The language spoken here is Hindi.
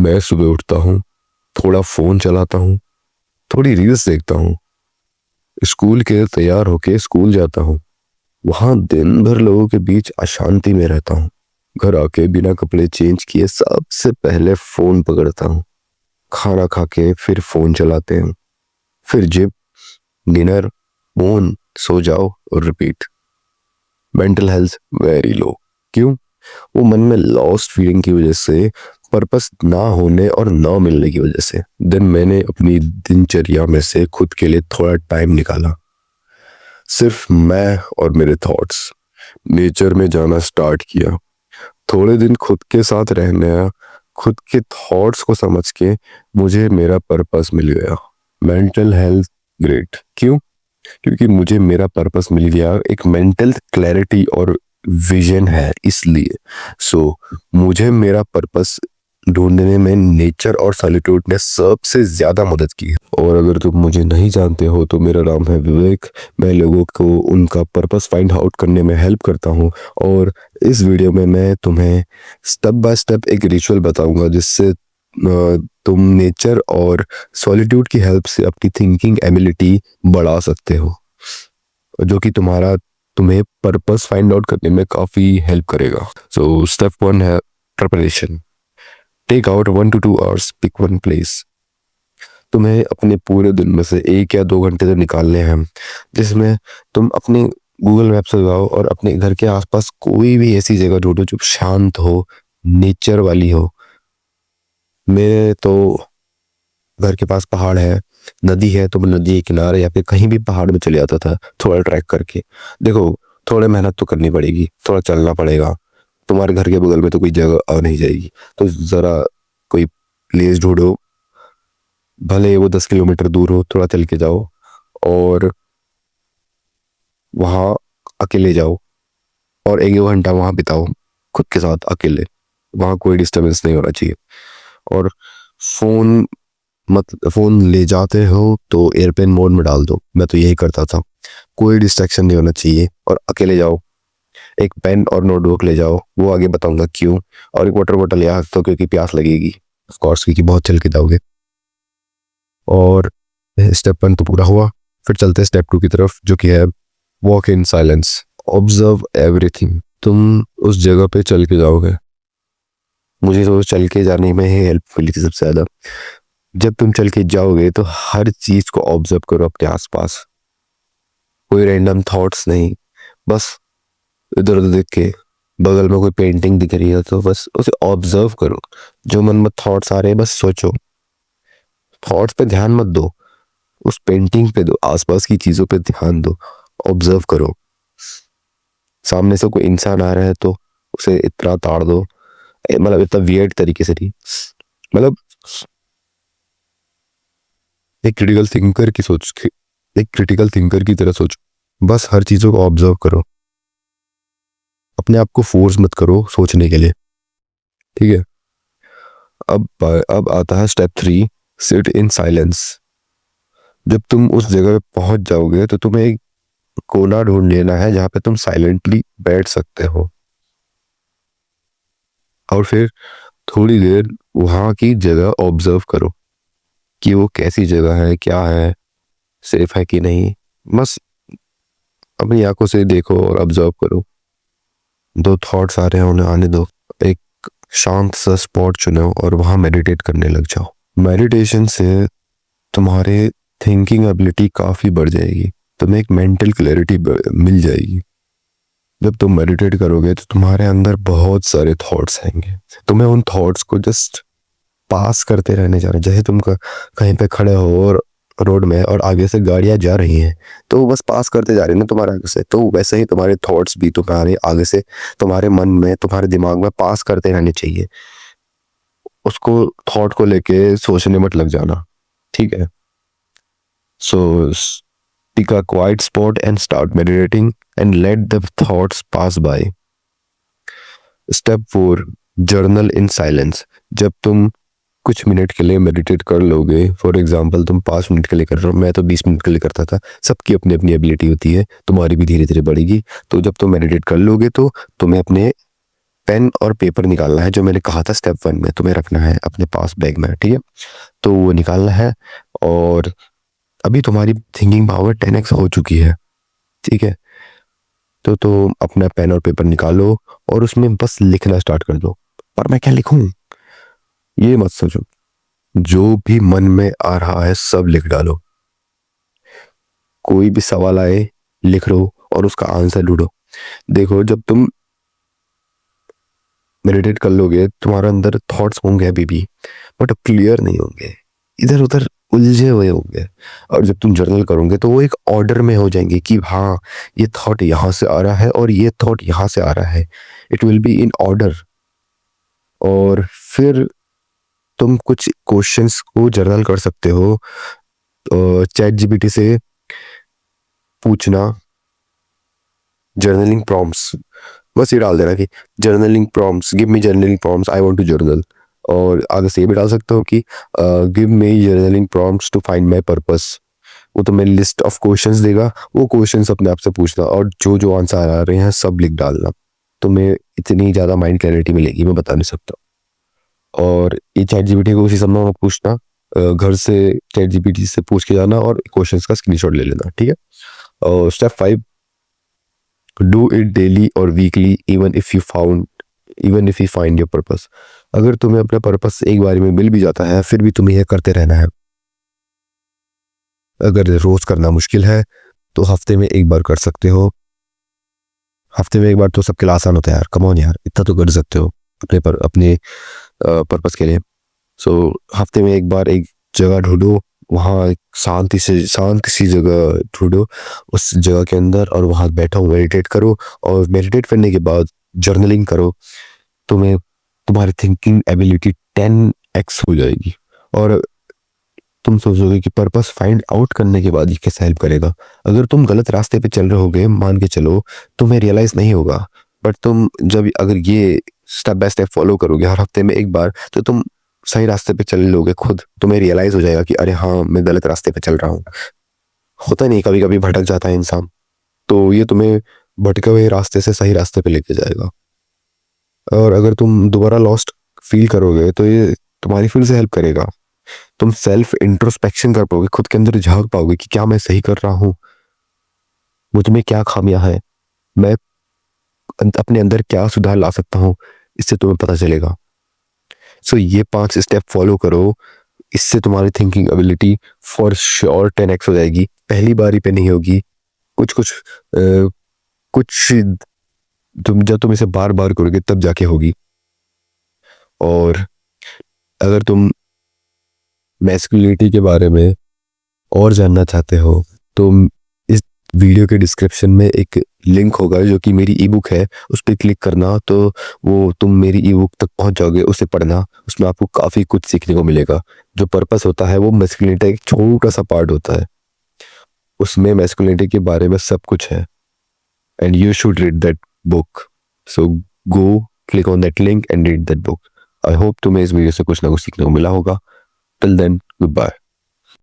मैं सुबह उठता हूँ, थोड़ा फ़ोन चलाता हूँ, थोड़ी रील्स देखता हूँ, स्कूल के तैयार होके स्कूल जाता हूँ। वहाँ दिन भर लोगों के बीच अशांति में रहता हूँ। घर आके बिना कपड़े चेंज किए सबसे पहले फ़ोन पकड़ता हूँ। खाना खा के फिर फ़ोन चलाते हैं, फिर जिम, डिनर, फ़ोन, सो जाओ और repeat. Mental health very low. क्यों? वो मन में लॉस्ट फीलिंग की वजह से, पर्पस ना होने और ना मिलने की वजह से। देन मैंने अपनी दिनचर्या में से खुद के लिए थोड़ा टाइम निकाला, सिर्फ मैं और मेरे थॉट्स। नेचर में जाना स्टार्ट किया, थोड़े दिन खुद के साथ रहने आया। खुद के थॉट्स को समझ के मुझे मेरा पर्पस मिल गया। Mental health great. क्यों? क्योंकि मुझे मेरा पर्पस मिल गया, एक मेंटल क्लैरिटी और विजन है इसलिए। सो मुझे मेरा पर्पस ढूंढने में नेचर और सॉलिट्यूड ने सबसे ज्यादा मदद की है। और अगर तुम मुझे नहीं जानते हो तो मेरा नाम है विवेक। मैं लोगों को उनका पर्पस फाइंड आउट करने में हेल्प करता हूँ। और इस वीडियो में मैं तुम्हें स्टेप बाय स्टेप एक रिचुअल बताऊंगा जिससे तुम नेचर और सॉलिट्यूड की हेल्प से अपनी थिंकिंग एबिलिटी बढ़ा सकते हो, जो कि तुम्हें पर्पस फाइंड आउट करने में काफी हेल्प करेगा। सो स्टेप 1 है preparation. Take out 1 to 2 hours, pick one place. तुम्हें अपने पूरे दिन में से 1 या 2 घंटे तो निकालने हैं जिसमें तुम अपने गूगल मैप से जाओ और अपने घर के आसपास कोई भी ऐसी जगह ढूंढो जो शांत हो, नेचर वाली हो। मेरे तो घर के पास पहाड़ है, नदी है, तो मैं नदी के किनारे या फिर कहीं भी पहाड़ में चले जाता था थोड़ा ट्रैक करके। देखो, थोड़ा मेहनत तो करनी पड़ेगी, थोड़ा चलना पड़ेगा। तुम्हारे घर के बगल में तो कोई जगह आ नहीं जाएगी, तो जरा कोई प्लेस ढूंढो, भले वो 10 किलोमीटर दूर हो, थोड़ा चल के जाओ और वहाँ अकेले जाओ और 1 2 घंटा वहाँ बिताओ खुद के साथ अकेले। वहाँ कोई डिस्टरबेंस नहीं होना चाहिए। और फोन फोन ले जाते हो तो एयरप्लेन मोड में डाल दो। मैं तो यही करता था। कोई डिस्ट्रैक्शन नहीं होना चाहिए और अकेले जाओ। एक पेन और नोटबुक ले जाओ, वो आगे बताऊंगा क्यों। और एक वाटर बॉटल यहाँ रख दो क्योंकि प्यास लगेगी, ऑफ कोर्स, क्योंकि बहुत चल के जाओगे। और स्टेप 1 तो पूरा हुआ। फिर चलते हैं स्टेप 2 की तरफ, जो कि है walk in silence. Observe everything. तुम उस जगह पे चल के जाओगे। मुझे तो चल के जाने में ही हेल्प मिली थी सबसे ज्यादा। जब तुम चल के जाओगे तो हर चीज को ऑब्जर्व करो अपने आसपास। कोई रैंडम थॉट्स नहीं, बस इधर उधर देख के, बगल में कोई पेंटिंग दिख रही है तो बस उसे ऑब्जर्व करो। जो मन में थॉट्स आ रहे हैं बस सोचो। थॉट्स पे ध्यान मत दो, उस पेंटिंग पे दो, आसपास की चीजों पे ध्यान दो, ऑब्जर्व करो। सामने से कोई इंसान आ रहा है तो उसे इतना ताड़ दो, मतलब इतना वियर्ड तरीके से नहीं, मतलब एक क्रिटिकल थिंकर की सोच, एक क्रिटिकल थिंकर की तरह सोचो। बस हर चीजों को ऑब्जर्व करो, अपने आप को फोर्स मत करो सोचने के लिए, ठीक है। अब आता है स्टेप 3, सिट इन साइलेंस। जब तुम उस जगह पे पहुंच जाओगे तो तुम्हें एक कोना ढूंढ लेना है जहां पे तुम साइलेंटली बैठ सकते हो। और फिर थोड़ी देर वहां की जगह ऑब्जर्व करो कि वो कैसी जगह है, क्या है, सेफ है कि नहीं। बस अपनी आंखों से देखो और ऑब्जर्व करो। दो थॉट्स आ रहे हैं, उन्हें आने दो। एक शांत सा स्पॉट चुनो और वहां मेडिटेट करने लग जाओ। मेडिटेशन से तुम्हारे थिंकिंग एबिलिटी काफी बढ़ जाएगी, तुम्हें एक मेंटल क्लैरिटी मिल जाएगी। जब तुम मेडिटेट करोगे तो तुम्हारे अंदर बहुत सारे थॉट्स आएंगे। तुम्हें उन थॉट्स को जस्ट पास करते रहने जाना। जैसे तुम कहीं पे खड़े हो और रोड में और आगे से गाड़ियां जा रही हैं तो वो बस पास करते जा रही है ना तुम्हारे आगे से, तो वैसे ही तुम्हारे थॉट्स भी तुम्हारे आगे से, तुम्हारे मन में, तुम्हारे दिमाग में पास करते रहने चाहिए। उसको, थॉट को लेके सोचने मत लग जाना, ठीक है। सो pick a quiet spot and start meditating and let the thoughts pass by. Step 4, journal in silence. जब तुम कुछ मिनट के लिए मेडिटेट कर लोगे, फॉर एग्जांपल तुम 5 मिनट के लिए कर रहे हो, मैं तो 20 मिनट के लिए करता था। सबकी अपनी अपनी एबिलिटी होती है, तुम्हारी भी धीरे धीरे बढ़ेगी। तो जब तुम मेडिटेट कर लोगे तो तुम्हें अपने पेन और पेपर निकालना है, जो मैंने कहा था स्टेप 1 में तुम्हें रखना है अपने पास बैग में, ठीक है। तो वो निकालना है। और अभी तुम्हारी थिंकिंग पावर 10x हो चुकी है, ठीक है। तो अपना पेन और पेपर निकालो और उसमें बस लिखना स्टार्ट कर दो। पर मैं क्या लिखूं ये मत सोचो, जो भी मन में आ रहा है सब लिख डालो। कोई भी सवाल आए लिख लो और उसका आंसर ढूंढो। देखो, जब तुम मेडिटेट कर लोगे तुम्हारे अंदर थॉट्स होंगे अभी भी, बट क्लियर नहीं होंगे, इधर उधर उलझे हुए होंगे। और जब तुम जर्नल करोगे तो वो एक ऑर्डर में हो जाएंगे कि हाँ, ये थॉट यहाँ से आ रहा है और ये थॉट यहाँ से आ रहा है। It will be in order. और फिर तुम कुछ क्वेश्चंस को जर्नल कर सकते हो चैट जीपीटी से पूछना। जर्नलिंग प्रॉम्प्ट्स, बस ये डाल देना कि journaling prompts, give me journaling prompts, I want to journal. और आगे से ये भी डाल सकते हो कि give me journaling prompts to find my purpose. वो तो मेरी लिस्ट ऑफ क्वेश्चंस देगा, वो क्वेश्चंस अपने आप से पूछना और जो जो आंसर आ रहे हैं सब लिख डालना। तुम्हें इतनी ज़्यादा माइंड क्लैरिटी मिलेगी, मैं बता नहीं सकता। और ये चैट जीपीटी को उसी समय मत पूछना, घर से चैट जीपीटी से पूछ के जाना और क्वेश्चंस का स्क्रीनशॉट ले लेना, ठीक है। और स्टेप 5, डू इट डेली और weekly even if you find your purpose. अगर तुम्हें अपना पर्पस एक बार में मिल भी जाता है फिर भी तुम्हें यह करते रहना है। अगर रोज करना मुश्किल है तो हफ्ते में एक बार कर सकते हो। हफ्ते में एक बार तो सबके लिए आसान होता है यार, कम ऑन यार, इतना तो कर सकते हो अपने पर्पस के लिए। सो हफ्ते में एक बार एक जगह ढूंढो, वहाँ शांत सी जगह ढूंढो उस जगह के अंदर, और वहाँ बैठो, मेडिटेट करो। और मेडिटेट करने के बाद जर्नलिंग करो। तुम्हें तुम्हारी थिंकिंग एबिलिटी 10x हो जाएगी। और तुम सोचोगे कि पर्पस फाइंड आउट करने के बाद ये कैसे हेल्प करेगा। अगर तुम गलत रास्ते पे चल रहे होगे, मान के चलो, तुम्हें रियलाइज नहीं होगा। बट तुम जब अगर ये स्टेप बाय स्टेप फॉलो करोगे हर हफ्ते में एक बार, तो तुम सही रास्ते पे चल लोगे, खुद तुम्हें रियलाइज हो जाएगा कि अरे हाँ, मैं गलत रास्ते पे चल रहा हूँ। होता नहीं, कभी कभी भटक जाता है इंसान, तो ये तुम्हें भटके हुए रास्ते से सही रास्ते पे लेके जाएगा। और अगर तुम दोबारा लॉस्ट फील करोगे तो ये तुम्हारी फिर से हेल्प करेगा। तुम सेल्फ इंट्रोस्पेक्शन कर पाओगे, खुद के अंदर झांक पाओगे कि क्या मैं सही कर रहा हूँ, मुझ में क्या खामियां है, मैं अपने अंदर क्या सुधार ला सकता हूँ, इससे तुम्हें पता चलेगा। सो ये 5 स्टेप फॉलो करो, इससे तुम्हारी thinking ability for sure 10x हो जाएगी। पहली बारी पे नहीं होगी, कुछ कुछ कुछ जब तुम इसे बार बार करोगे तब जाके होगी। और अगर तुम मैस्कुलिनिटी के बारे में और जानना चाहते हो तो इस वीडियो के डिस्क्रिप्शन में एक लिंक होगा जो कि मेरी ई बुक है, उस पर क्लिक करना तो वो तुम मेरी ई बुक तक पहुंच जाओगे। उसे पढ़ना, उसमें आपको काफ़ी कुछ सीखने को मिलेगा। जो पर्पस होता है वो मैस्कुलिनिटी एक छोटा सा पार्ट होता है, उसमें मैस्कुलिनिटी के बारे में सब कुछ है। And you should read that book. So go click on that link and read that book. I hope तुम्हें इस वीडियो से कुछ ना कुछ सीखने को मिला होगा। Till then, good bye.